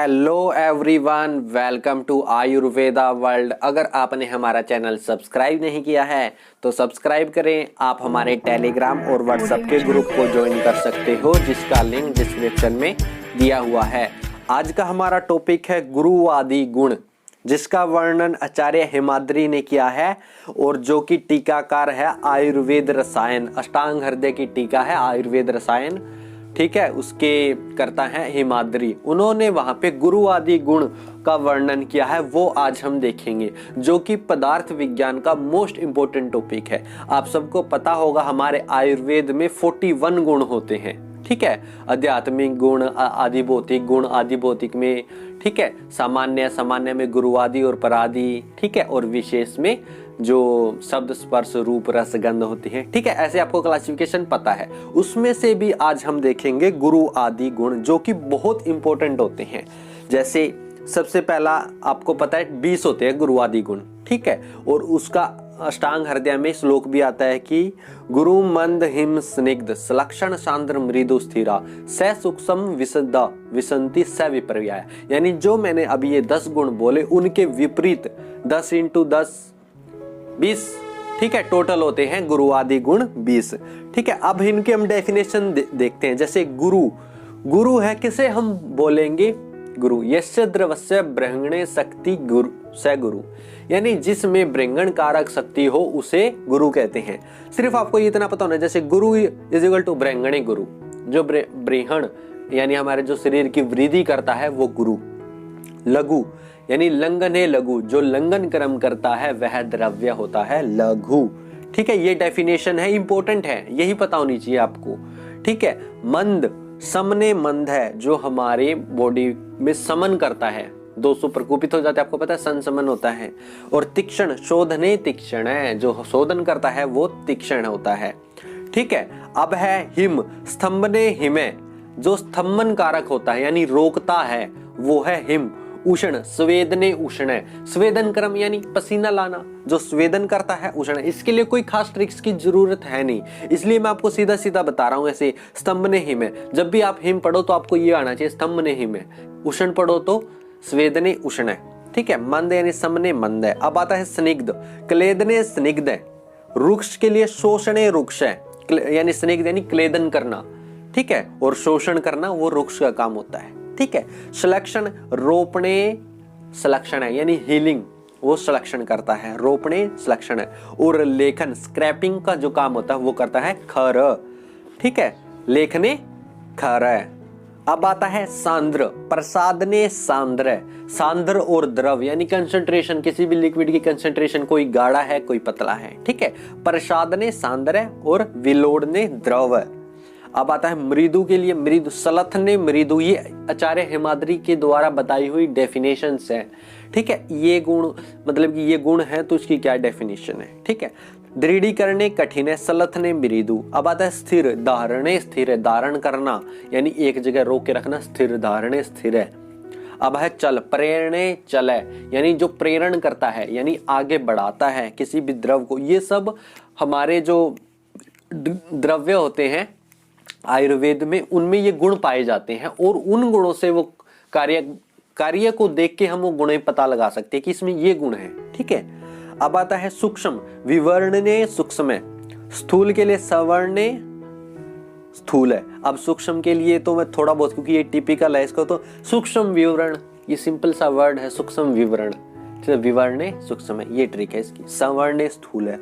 Hello everyone, welcome to Ayurveda world. अगर आपने हमारा चैनल सब्सक्राइब नहीं किया है तो सब्सक्राइब करें। आप हमारे टेलीग्राम और व्हाट्सएप के ग्रुप को ज्वाइन कर सकते हो, जिसका लिंक डिस्क्रिप्शन में दिया हुआ है। आज का हमारा टॉपिक है गुरु आदि गुण, जिसका वर्णन आचार्य हेमाद्रि ने किया है और जो कि टीकाकार है आयुर्वेद रसायन। अष्टांग हृदय की टीका है आयुर्वेद रसायन, ठीक है, उसके करता है हेमाद्रि। उन्होंने वहां पे गुरु आदि गुण का वर्णन किया है, वो आज हम देखेंगे, जो कि पदार्थ विज्ञान का मोस्ट इंपोर्टेंट टॉपिक है। आप सबको पता होगा हमारे आयुर्वेद में 41 गुण होते हैं, ठीक है। आध्यात्मिक गुण, आदि भौतिक गुण, आदि भौतिक में, ठीक है, सामान्य में गुरुआदि और परादि, ठीक है, और विशेष में जो शब्द स्पर्श रूप रस गंध होती है, ठीक है। ऐसे आपको क्लासिफिकेशन पता है। उसमें से भी आज हम देखेंगे गुरु आदि गुण, जो कि बहुत इंपॉर्टेंट होते हैं। जैसे सबसे पहला आपको पता है 20 होते हैं गुरु आदि गुण, ठीक है। और उसका अष्टांग हृदय में श्लोक भी आता है कि गुरु मंद हिम स्निग्ध सलक्षण सांद्र मृदु स्थिरा स सूक्ष्म विशुद्धा विसंति स विपर्याय। यानी जो मैंने अभी ये 10 गुण बोले, उनके विपरीत 10 × 10 20, ठीक है, टोटल होते हैं गुरु आदि गुण 20, ठीक है। अब इनके हम डेफिनेशन देखते हैं। जैसे गुरु है, किसे हम बोलेंगे गुरु, यस्य द्रवस्य ब्रह्मणे शक्ति गुरु स गुरु, यानी जिसमें ब्रह्मण कारक शक्ति हो उसे गुरु कहते हैं। सिर्फ आपको इतना पता होना, जैसे गुरु इज इक्वल टू ब्रह्मणे गुरु, जो ब्रह्मण यानी हमारे जो शरीर की वृद्धि करता है वो गुरु। लघु यानी लंघने लघु, जो लंघन कर्म करता है वह द्रव्य होता है लघु, ठीक है। ये डेफिनेशन है, इंपॉर्टेंट है, यही पता होनी चाहिए आपको, ठीक है। मंद, समने मंद है, जो हमारे बॉडी में समन करता है, 200 प्रकोपित हो जाते हैं, आपको पता है संसमन होता है। और तीक्ष्ण, शोधने तीक्ष्ण है, जो शोधन करता है वो तीक्ष्ण होता है, ठीक है। अब है हिम, स्तंभने हिमे, जो स्तंभन कारक होता है यानी रोकता है वो है हिम। उष्ण, स्वेदने उष्ण है, स्वेदन क्रम यानी पसीना लाना, जो स्वेदन करता है उष्ण। इसके लिए कोई खास ट्रिक्स की जरूरत है नहीं, इसलिए मैं आपको सीधा सीधा बता रहा हूं। ऐसे स्तंभने हिम है, जब भी आप हिम पढ़ो तो आपको ये आना चाहिए स्तंभने हिम है। उष्ण पढ़ो तो स्वेदने उष्ण है, ठीक है। मंद यानी समने मंद है। अब आता है स्निग्ध, क्लेदने स्निग्ध है। रुक्ष के लिए शोषणे रुक्ष है, यानी स्निग्ध यानी क्लेदन करना, ठीक है, और शोषण करना वो रुक्ष का काम होता है, ठीक है। सलक्षण, रोपणे सलक्षण है, यानी हीलिंग वो सलक्षण करता है, रोपणे सलक्षण है। और लेखन, स्क्रैपिंग का जो काम होता है वो करता है खर, ठीक है, लेखने खर है। अब आता है सांद्र, प्रसादने सांद्र, सांद्र और द्रव यानी कंसंट्रेशन, किसी भी लिक्विड की कंसंट्रेशन, कोई गाढ़ा है कोई पतला है, ठीक है। प्रसादने सांद्र और विलोड़ने द्रव। अब आता है मृदु के लिए मृदु, सलथने मृदु, ये आचार्य हेमाद्रि के द्वारा बताई हुई डेफिनेशंस है, ठीक है। ये गुण मतलब कि ये गुण है तो इसकी क्या डेफिनेशन है, ठीक है। दृढ़ीकरणे कठिन है, सलथने मृदु। अब आता है स्थिर, धारणे स्थिर है, धारण करना यानी एक जगह रोक के रखना, स्थिर, धारणे स्थिर है। अब है चल, प्रेरणे चल है, यानी जो प्रेरण करता है यानी आगे बढ़ाता है किसी भी द्रव को। ये सब हमारे जो द्रव्य होते हैं आयुर्वेद में, उनमें ये गुण पाए जाते हैं और उन गुणों से वो कार्य को देख के हम वो गुण पता लगा सकते हैं कि इसमें ये गुण है, ठीक है। अब आता है सूक्ष्म, विवर्णने सूक्ष्म है, स्थूल के लिए सवर्णे स्थूल है। अब सूक्ष्म के लिए तो मैं थोड़ा बहुत, क्योंकि ये टिपिकल है इसको, तो सूक्ष्म विवरण, ये सिंपल सा वर्ड है सूक्ष्म विवरण, विवर्णे सूक्ष्म है, ये ट्रिक है इसकी। सवर्णे स्थूल है,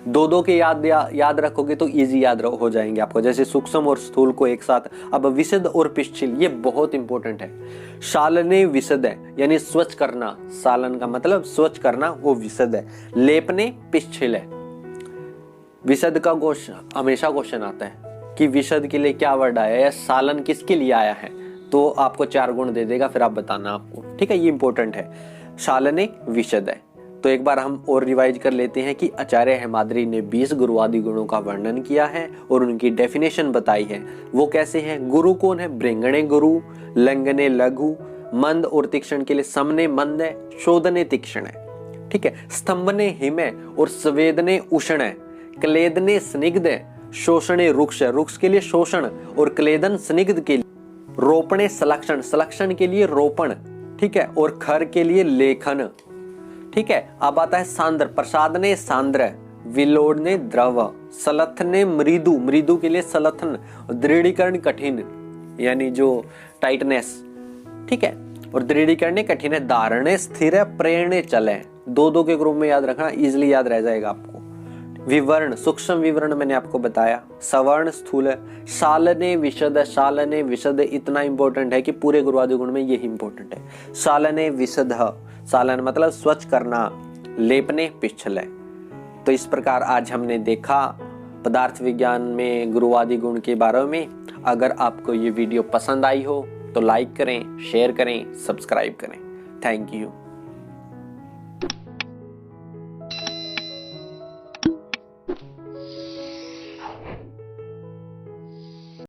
दो के याद रखोगे तो इजी याद हो जाएंगे आपको, जैसे सूक्ष्म और स्थूल को एक साथ। अब विशद और पिच्छिल, ये बहुत इंपॉर्टेंट है। शालने विशद है, यानी स्वच्छ करना, सालन का मतलब स्वच्छ करना, वो विशद है। लेपने पिच्छिल है। विशद का हमेशा क्वेश्चन आता है कि विशद के लिए क्या वर्ड आया है, सालन किसके लिए आया है, तो आपको 4 गुण दे देगा, फिर आप बताना आपको, ठीक है। ये इंपॉर्टेंट है, शालने विशद है। तो एक बार हम और रिवाइज कर लेते हैं कि आचार्य हेमाद्रि ने 20 गुरु आदि गुणों का वर्णन किया है और उनकी डेफिनेशन बताई है। वो कैसे हैं? गुरु कौन है? ब्रह्मणे गुरु, लंघने लघु, मंद और तीक्ष्ण के लिए समने मंद है, शोधने तीक्ष्ण है, ठीक है। स्तंभने हिम है और स्वेदने उष्ण है, क्लेदने स्निग्ध है, शोषणे रुक्ष है, रुक्ष के लिए शोषण और क्लेदन स्निग्ध के लिए रोपणे सलक्षण, सलक्षण के लिए रोपण, ठीक है, और खर के लिए लेखन, ठीक है। अब आता है सांद्र, प्रसादने सांद्र, विलोड़ने द्रव, सलथने मृदु, मृदु के लिए सलथन, दृढ़ीकरण कठिन यानी जो टाइटनेस, ठीक है, और दृढ़ीकरण कठिन है। धारणे स्थिर है, प्रेरणे चले, दो दो के ग्रुप में याद रखना, इजिली याद रह जाएगा आपको। विवरण, सूक्ष्म विवरण मैंने आपको बताया। सवर्ण स्थूल है। शालने विशद, शालने विशद इतना इंपॉर्टेंट है कि पूरे गुरुवादी गुण में यही इंपॉर्टेंट है। शालने विशद, शालन मतलब स्वच्छ करना, लेपने पिछले। तो इस प्रकार आज हमने देखा पदार्थ विज्ञान में गुरुवादी गुण के बारे में। अगर आपको ये वीडियो पसंद आई हो तो लाइक करें, शेयर करें, सब्सक्राइब करें। Thank you.